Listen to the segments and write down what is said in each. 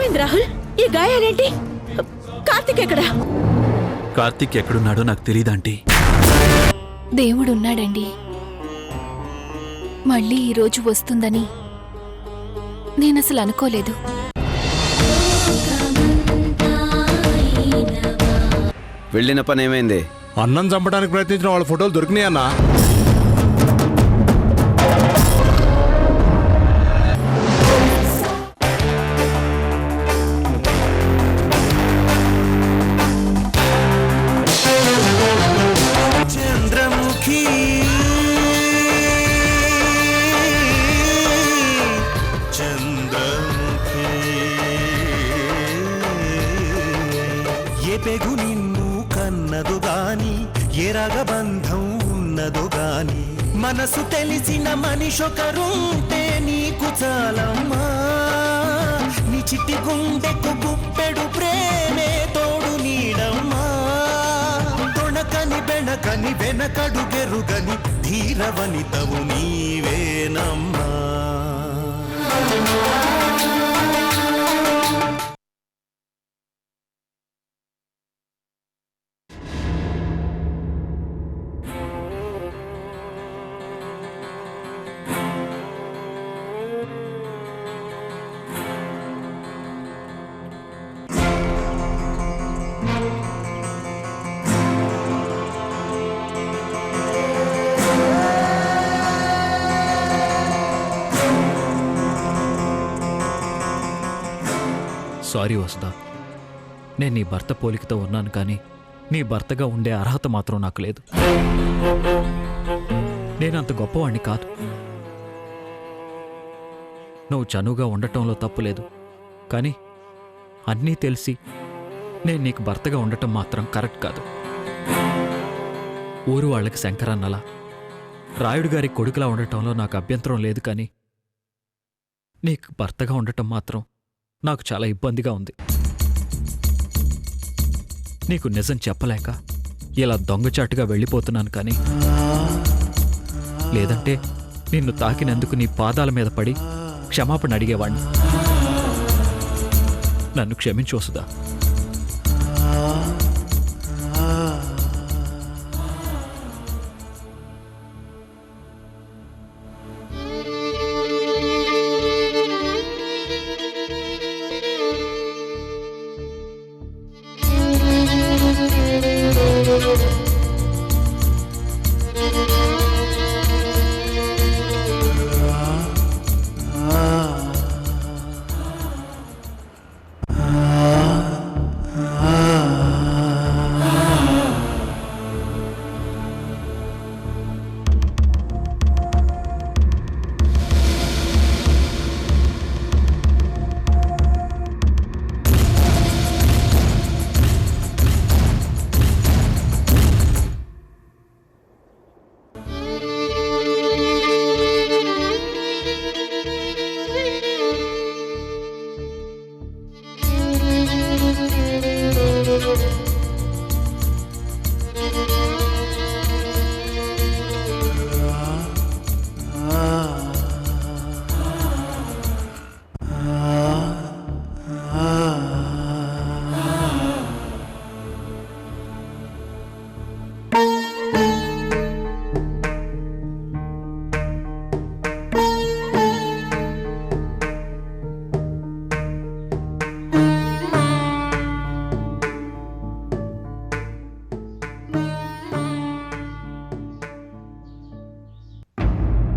ఏమైంది రాహుల్? ఈ గాయాలేంటి? కార్తిక్ ఎక్కడా? కార్తిక్ ఎక్కడున్నాడో నాకు తెలీదంటీ. దేవుడున్నాడండి. మళ్ళీ ఈరోజు వస్తుందని నేనసలు అనుకోలేదు. వెళ్ళిన పని ఏమైంది? అన్నం చంపడానికి ప్రయత్నించిన వాళ్ళ ఫోటోలు దొరికినాయి అన్నా. చంద్రముఖి చంద్రముఖి ఏ పెగు నిన్ను కన్నదు గాని ఏ రగబంధం ఉన్నదు గాని మనసు తెలిసిన మనిషొకరుంటే నీకు చాలమ్మా. నీ చిట్టి గుండెకు గుప్పెడు ప్రేమే తోడు నీడమ్మా. తొణకని బెణకని వెనకడు గెరుగని ధీరవనితవు నీవేనమ్మా. సారీ వసుదా, నేను నీ భర్త పోలికతో ఉన్నాను, కానీ నీ భర్తగా ఉండే అర్హత మాత్రం నాకు లేదు. నేనంత గొప్పవాణ్ణి కాదు. నువ్వు చనువుగా ఉండటంలో తప్పులేదు, కానీ అన్నీ తెలిసి నేను నీకు భర్తగా ఉండటం మాత్రం కరెక్ట్ కాదు. ఊరు వాళ్ళకి శంకరన్నలా, రాయుడు గారి కొడుకులా ఉండటంలో నాకు అభ్యంతరం లేదు, కానీ నీకు భర్తగా ఉండటం మాత్రం నాకు చాలా ఇబ్బందిగా ఉంది. నీకు నిజం చెప్పలేక ఇలా దొంగచాటుగా వెళ్ళిపోతున్నాను, కానీ లేదంటే నిన్ను తాకినందుకు నీ పాదాల మీద పడి క్షమాపణ అడిగేవాణ్ణి. నన్ను క్షమించు వసుదా.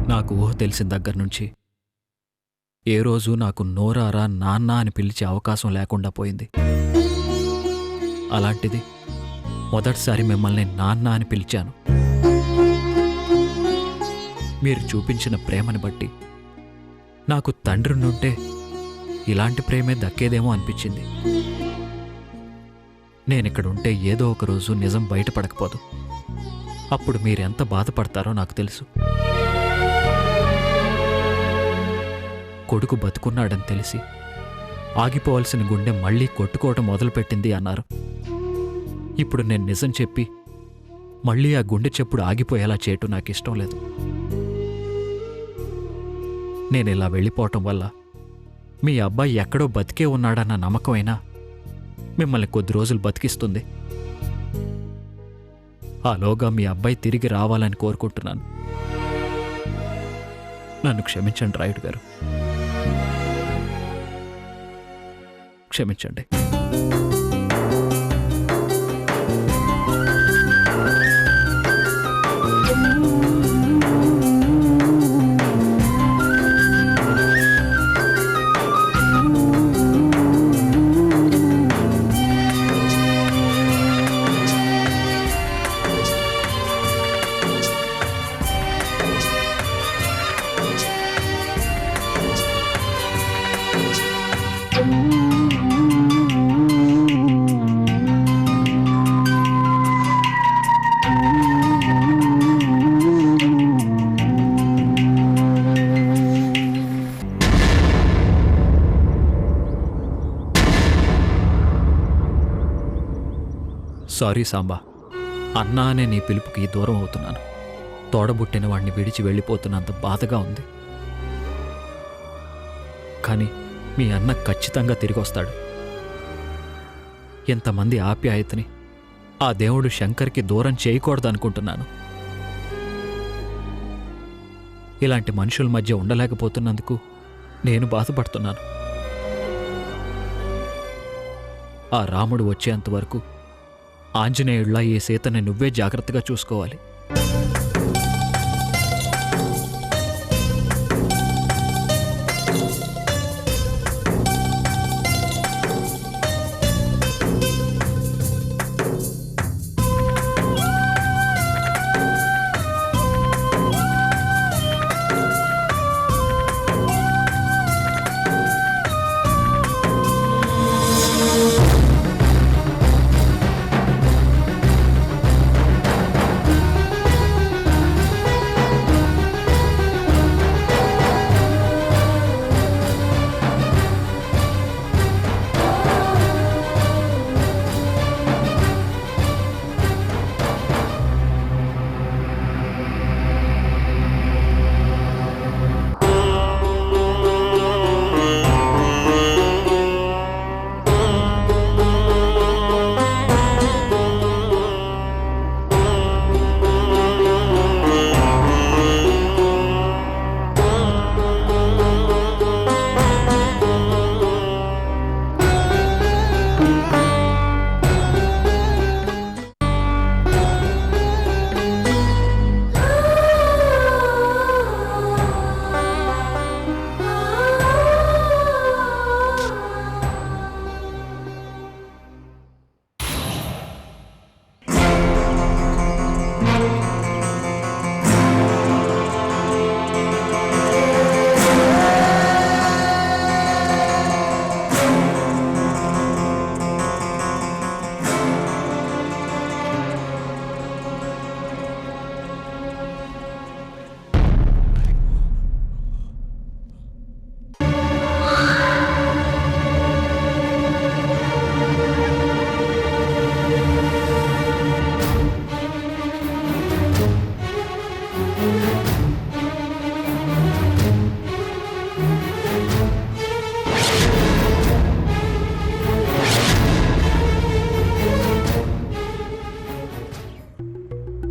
నాకు ఊహ తెలిసిన దగ్గర నుంచి ఏ రోజు నాకు నోరారా నాన్న అని పిలిచే అవకాశం లేకుండా పోయింది. అలాంటిది మొదటిసారి మిమ్మల్ని నాన్న అని పిలిచాను. మీరు చూపించిన ప్రేమని బట్టి నాకు తండ్రి నుంటే ఇలాంటి ప్రేమే దక్కేదేమో అనిపించింది. నేనిక్కడుంటే ఏదో ఒక రోజు నిజం బయటపడకపోదు. అప్పుడు మీరెంత బాధపడతారో నాకు తెలుసు. కొడుకు బతుకున్నాడని తెలిసి ఆగిపోవలసిన గుండె మళ్లీ కొట్టుకోవటం మొదలుపెట్టింది అన్నారు. ఇప్పుడు నేను నిజం చెప్పి మళ్లీ ఆ గుండె చెప్పుడు ఆగిపోయేలా చేయటం నాకు ఇష్టం లేదు. నేనిలా వెళ్ళిపోవటం వల్ల మీ అబ్బాయి ఎక్కడో బతికే ఉన్నాడన్న నమ్మకమైనా మిమ్మల్ని కొద్ది రోజులు బతికిస్తుంది. ఆలోగా మీ అబ్బాయి తిరిగి రావాలని కోరుకుంటున్నాను. నన్ను క్షమించండి రాయుడు గారు, క్షమించండి. సారీ సాంబా, అన్నా అనే నీ పిలుపుకి దూరం అవుతున్నాను. తోడబుట్టిన వాడిని విడిచి వెళ్ళిపోతున్నంత బాధగా ఉంది. కానీ మీ అన్న ఖచ్చితంగా తిరిగొస్తాడు. ఎంతమంది ఆప్యాయతని ఆ దేవుడు శంకర్కి దూరం చేయకూడదనుకుంటున్నాను. ఇలాంటి మనుషుల మధ్య ఉండలేకపోతున్నందుకు నేను బాధపడుతున్నాను. ఆ రాముడు వచ్చేంతవరకు ఆంజనేయుళ్లా ఈ సీతని నువ్వే జాగ్రత్తగా చూసుకోవాలి.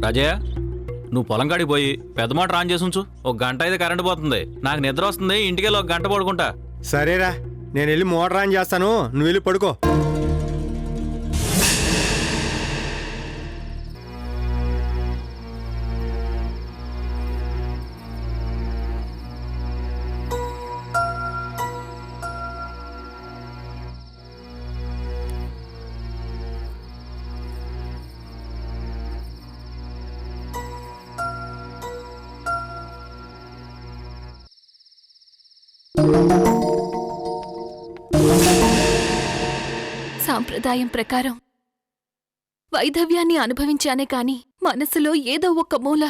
రాజయ్య, నువ్వు పొలం కాడికి పోయి పెద్ద మాట ఆన్ చేసి ఉంచు. ఒక గంట అయితే కరెంట్ పోతుంది. నాకు నిద్ర వస్తుంది. ఇంటికెళ్ళి ఒక గంట పడుకుంటా. సరేరా, నేను వెళ్ళి మోటార్ ఆన్ చేస్తాను, నువ్వు వెళ్ళి పడుకో. సాంప్రదాయం ప్రకారం వైధవ్యాన్ని అనుభవించానే కాని మనసులో ఏదో ఒక మూల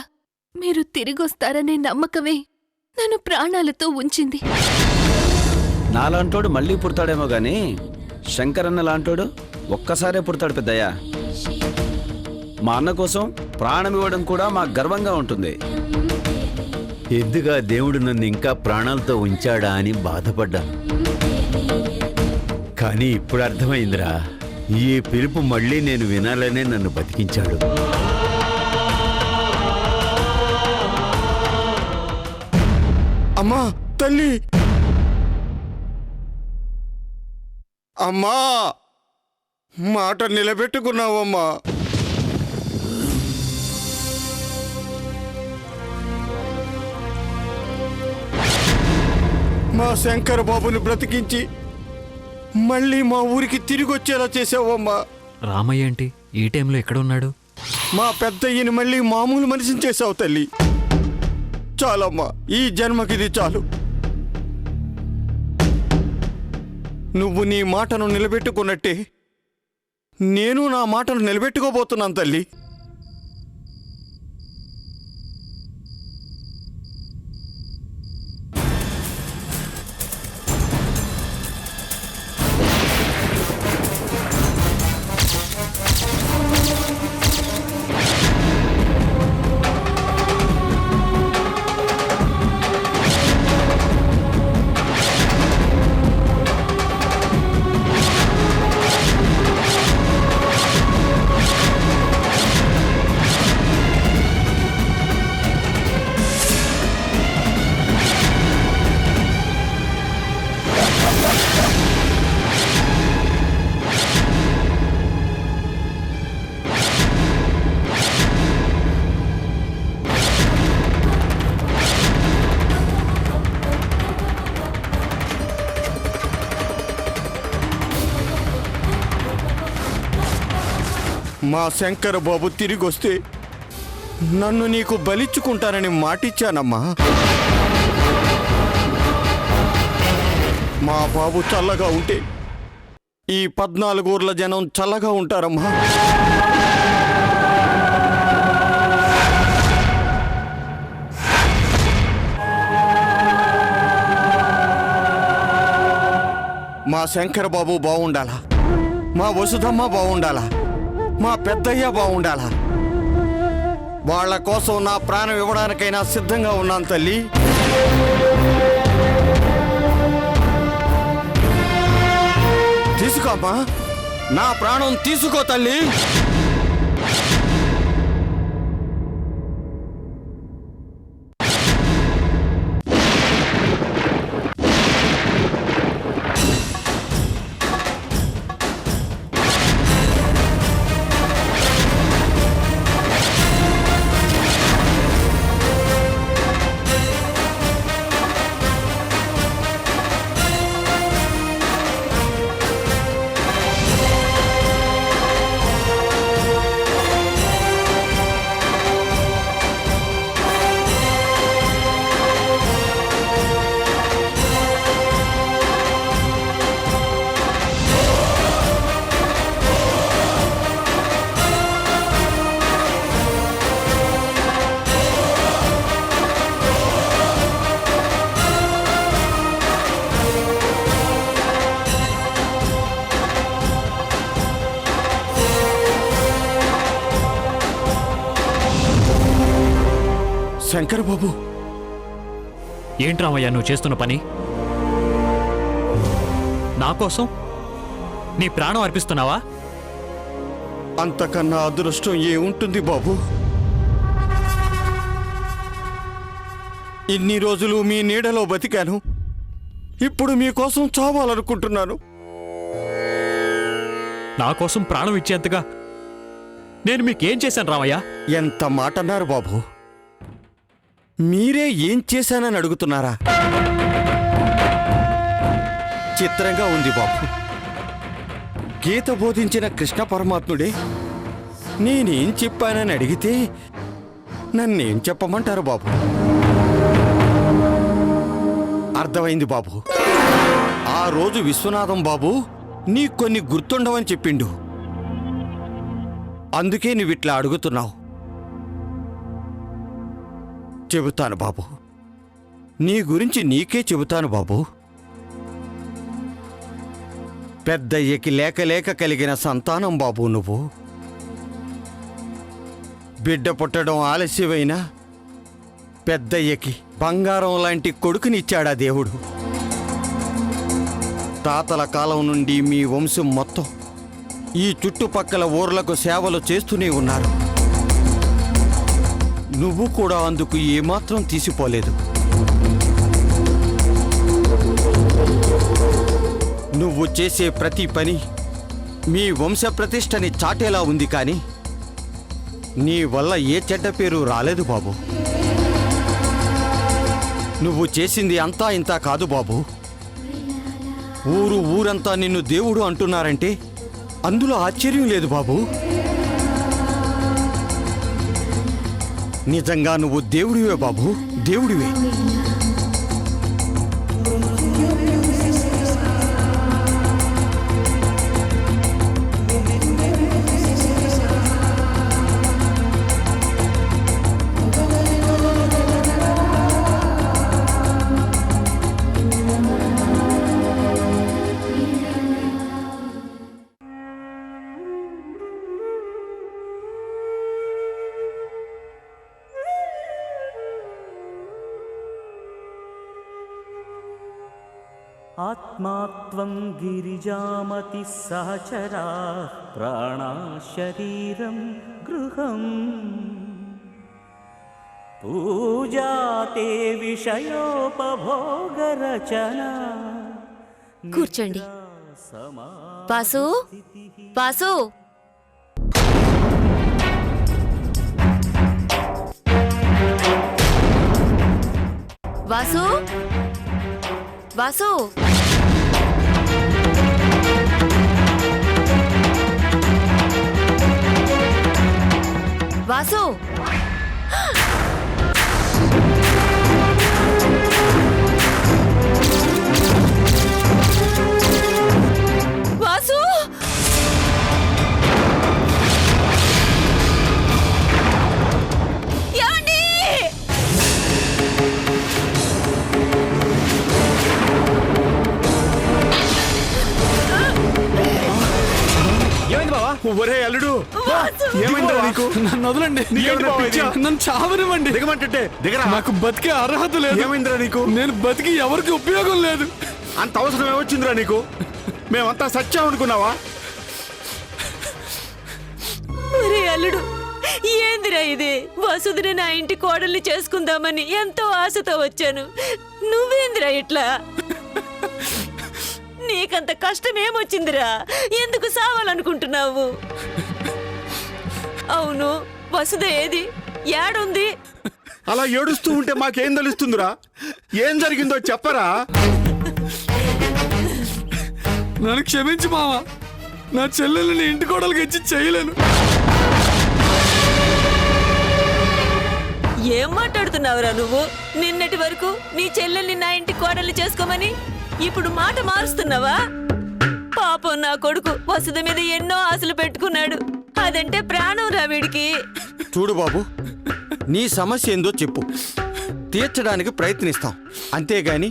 మీరు తిరిగొస్తారనే నమ్మకమే నన్ను ప్రాణాలతో ఉంచింది. నాలాంటోడు మళ్ళీ పుడతాడేమో గాని శంకరన్న లాంటోడు ఒక్కసారే పుడతాడు పెద్దయ్యా. మా అన్న కోసం ప్రాణం ఇవ్వడం కూడా మాకు గర్వంగా ఉంటుంది. ఎందుగా దేవుడు నన్ను ఇంకా ప్రాణాలతో ఉంచాడా అని బాధపడ్డాను. కానీ ఇప్పుడు అర్థమైందిరా, ఈ పిలుపు మళ్ళీ నేను వినాలనే నన్ను బతికించాడు. అమ్మా తల్లి, అమ్మా మాట నిలబెట్టుకున్నావమ్మా. మా శంకర్ బాబుని బ్రతికించి మళ్ళీ మా ఊరికి తిరిగి వచ్చేలా చేసావమ్మా. రామయ్య ఏంటి ఈ టైంలో ఎక్కడున్నాడు? మా పెద్దయ్యని మళ్ళీ మామూలు మనిషిని చేసావు తల్లి. చాలమ్మా, ఈ జన్మకిది చాలు. నువ్వు నీ మాటను నిలబెట్టుకున్నట్టే నేను నా మాటను నిలబెట్టుకోబోతున్నాను తల్లి. మా శంకర బాబు తిరిగొస్తే నన్ను నీకు బలిచ్చుకుంటానని మాటిచ్చానమ్మా. మా బాబు చల్లగా ఉంటే ఈ 14 ఊర్ల జనం చల్లగా ఉంటారమ్మా. మా శంకర బాబు బాగుండాలా, మా వసుధమ్మ బాగుండాలా, మా పెద్దయ్య బాగుండాలా. వాళ్ళ కోసం నా ప్రాణం ఇవ్వడానికైనా సిద్ధంగా ఉన్నాను తల్లి. తీసుకోమ్మా, నా ప్రాణం తీసుకో తల్లి. శంకర్ బాబు, ఏంటి రామయ్య నువ్వు చేస్తున్న పని? నా కోసం నీ ప్రాణం అర్పిస్తున్నావా? అంతకన్నా అదృష్టం ఏముంటుంది బాబు? ఇన్ని రోజులు మీ నీడలో బతికాను, ఇప్పుడు మీకోసం చావాలనుకుంటున్నాను. నా కోసం ప్రాణం ఇచ్చేంతగా నేను మీకేం చేశాను రామయ్య? ఎంత మాట అన్నారు బాబు. మీరే ఏం చేశానని అడుగుతున్నారా? చిత్రంగా ఉంది బాబు. గీత బోధించిన కృష్ణ పరమాత్ముడే నేనేం చెప్పానని అడిగితే నన్నేం చెప్పమంటారు బాబు? అర్థమైంది బాబు. ఆ రోజు విశ్వనాథం బాబు నీ కొన్ని గుర్తుండవని చెప్పిండు, అందుకే నువ్విట్లా అడుగుతున్నావు. చెబుతాను బాబు, నీ గురించి నీకే చెబుతాను బాబు. పెద్దయ్యకి లేక లేక కలిగిన సంతానం బాబు నువ్వు. బిడ్డ పుట్టడం ఆలస్యమైనా పెద్దయ్యకి బంగారం లాంటి కొడుకునిచ్చాడా దేవుడు. తాతల కాలం నుండి మీ వంశం మొత్తం ఈ చుట్టుపక్కల ఊర్లకు సేవలు చేస్తూనే ఉన్నారు. నువ్వు కూడా అందుకు ఏమాత్రం తీసిపోలేదు. నువ్వు చేసే ప్రతి పని మీ వంశ ప్రతిష్టని చాటేలా ఉంది, కానీ నీ వల్ల ఏ చెడ్డ పేరు రాలేదు బాబు. నువ్వు చేసింది అంతా ఇంతా కాదు బాబు. ఊరంతా నిన్ను దేవుడు అంటున్నారంటే అందులో ఆశ్చర్యం లేదు బాబు. నిజంగా నువ్వు దేవుడివే బాబు, దేవుడివే. ఆత్మాత్వం గిరిజామతి సహచరా ప్రాణా శరీరం గృహం పూజాతే విషయోపభోగరచన. కూర్చోండి. పాసు, పాసు. వాసు, వాసు. వాసు, వాసు. ఏమండి? ఏమైంది బావా? ఒరే అల్లుడు, ఏమైందిరా నీకు? నన్ను వదలండి. నన్ను చావనివ్వండి. దిగమంటే దిగరా. నాకు బతికే అర్హత లేదు. ఏమైందిరా నీకు? నేను బతికి ఎవరికి ఉపయోగం లేదు. అంత అవసరం ఏమొచ్చిందిరా నీకు? మేమంతా సత్యం అనుకున్నావా? ఒరే అల్లుడు, ఏందిరా ఇది? వసుదిని నా ఇంటి కోడల్ని చేసుకుందామని ఎంతో ఆశతో వచ్చాను. నువ్వేందిరా ఇట్లా? నీకంత కష్టం ఏమొచ్చిందిరా? ఎందుకు సావాలనుకుంటున్నావు? అవును, వసుద ఏది? ఏడుంది? అలా ఏడుస్తూ ఉంటే మాకేం తెలుస్తుందిరా? ఏం జరిగిందో చెప్పరా. నన్ను క్షమించు మావా. నా చెల్లెల్ని ఇంటి కోడలికి ఇచ్చి చేయలేను. ఏం మాట్లాడుతున్నావురా నువ్వు? నిన్నటి వరకు నీ చెల్లెల్ని నా ఇంటి కోడల్ని చేసుకోమని ఇప్పుడు మాట మారుస్తున్నావా? పాపం నా కొడుకు వసుద మీద ఎన్నో ఆశలు పెట్టుకున్నాడు. అదంటే ప్రాణం రా వీడికి. చూడు బాబు, నీ సమస్య ఏందో చెప్పు, తీర్చడానికి ప్రయత్నిస్తాం. అంతేగాని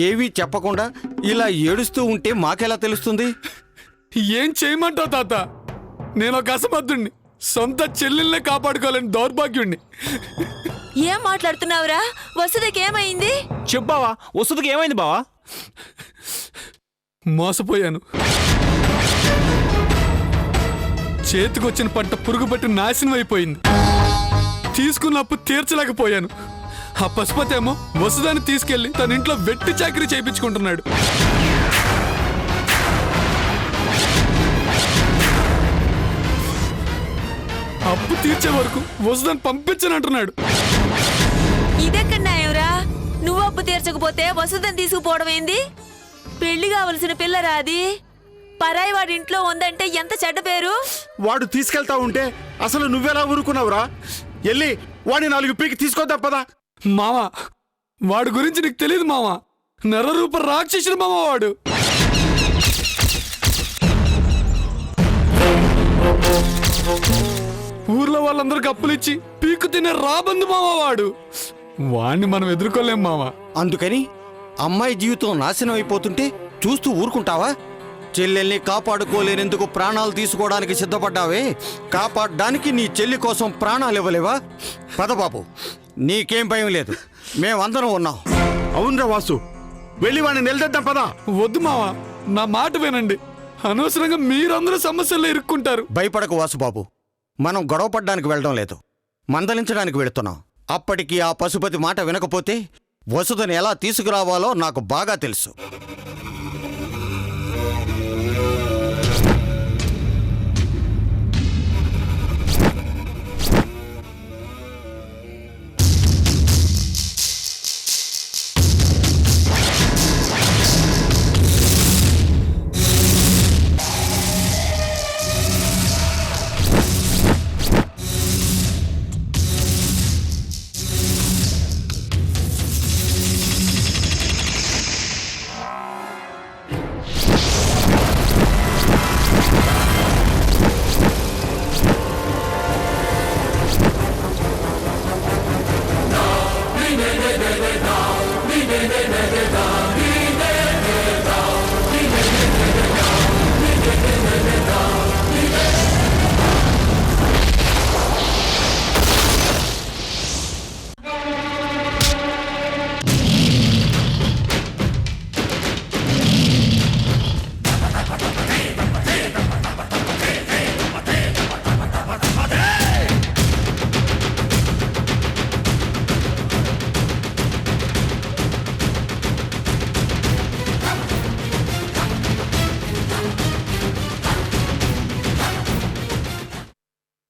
ఏవీ చెప్పకుండా ఇలా ఏడుస్తూ ఉంటే మాకెలా తెలుస్తుంది? ఏం చేయమంటావు తాత? నేను ఒక అసమర్థుణ్ణి. సొంత చెల్లెల్నే కాపాడుకోలేని దౌర్భాగ్యుణ్ణి. ఏం మాట్లాడుతున్నావురా? వసుదకి ఏమైంది? చెప్పావా? వసుదకి ఏమైంది బావా? మోసపోయాను. చేతికొచ్చిన పంట పురుగు పట్టి నాశనం అయిపోయింది. తీసుకున్న అప్పు తీర్చలేకపోయాను. ఆ పశుపతేమో వసుదాన్ని తీసుకెళ్లి తన ఇంట్లో వెట్టి చాకరీ చేయించుకుంటున్నాడు. అప్పు తీర్చే వరకు వసుదాన్ని పంపించనంటున్నాడు. ఇదెక్కడ న్యాయంరా? నువ్వు అప్పు తీర్చకపోతే వసుదని తీసుకుపోవడం ఏంది? పెళ్లి కావలసిన పిల్లరా అది? పరాయి వాడి ఇంట్లో ఉందంటే ఎంత చెడ్డ పేరు. వాడు తీసుకెళ్తా ఉంటే అసలు నువ్వెలా ఊరుకున్నావురా? వెళ్ళి వాడిని 4 పీకి తీసుకొద్దా పదా. మావా, వాడి గురించి నీకు తెలియదు మావా. నరరూప రాక్షసుడు మామ వాడు. ఊర్లో వాళ్ళందరికి అప్పులిచ్చి పీకు తినే రాబందు మామ వాడు. వాణ్ణి మనం ఎదుర్కోలేం మావా. అందుకని అమ్మాయి జీవితం నాశనం అయిపోతుంటే చూస్తూ ఊరుకుంటావా? చెల్లెల్ని కాపాడుకోలేనందుకు ప్రాణాలు తీసుకోవడానికి సిద్ధపడ్డావే, కాపాడడానికి నీ చెల్లి కోసం ప్రాణాలు ఇవ్వలేవా? పదబాబు, నీకేం భయం లేదు, మేమందరం ఉన్నాం. అవునరా వాసు, వెళ్ళి వాడిని నిలదెద్దాం పదా. వద్దు మావా, నా మాట వినండి. అనవసరంగా మీరందరూ సమస్యల్లో ఇరుక్కుంటారు. భయపడకు వాసుబాబు, మనం గొడవపడ్డానికి వెళ్ళడం లేదు, మందలించడానికి వెళుతున్నాం. అప్పటికి ఆ పశుపతి మాట వినకపోతే వసుధని ఎలా తీసుకురావాలో నాకు బాగా తెలుసు.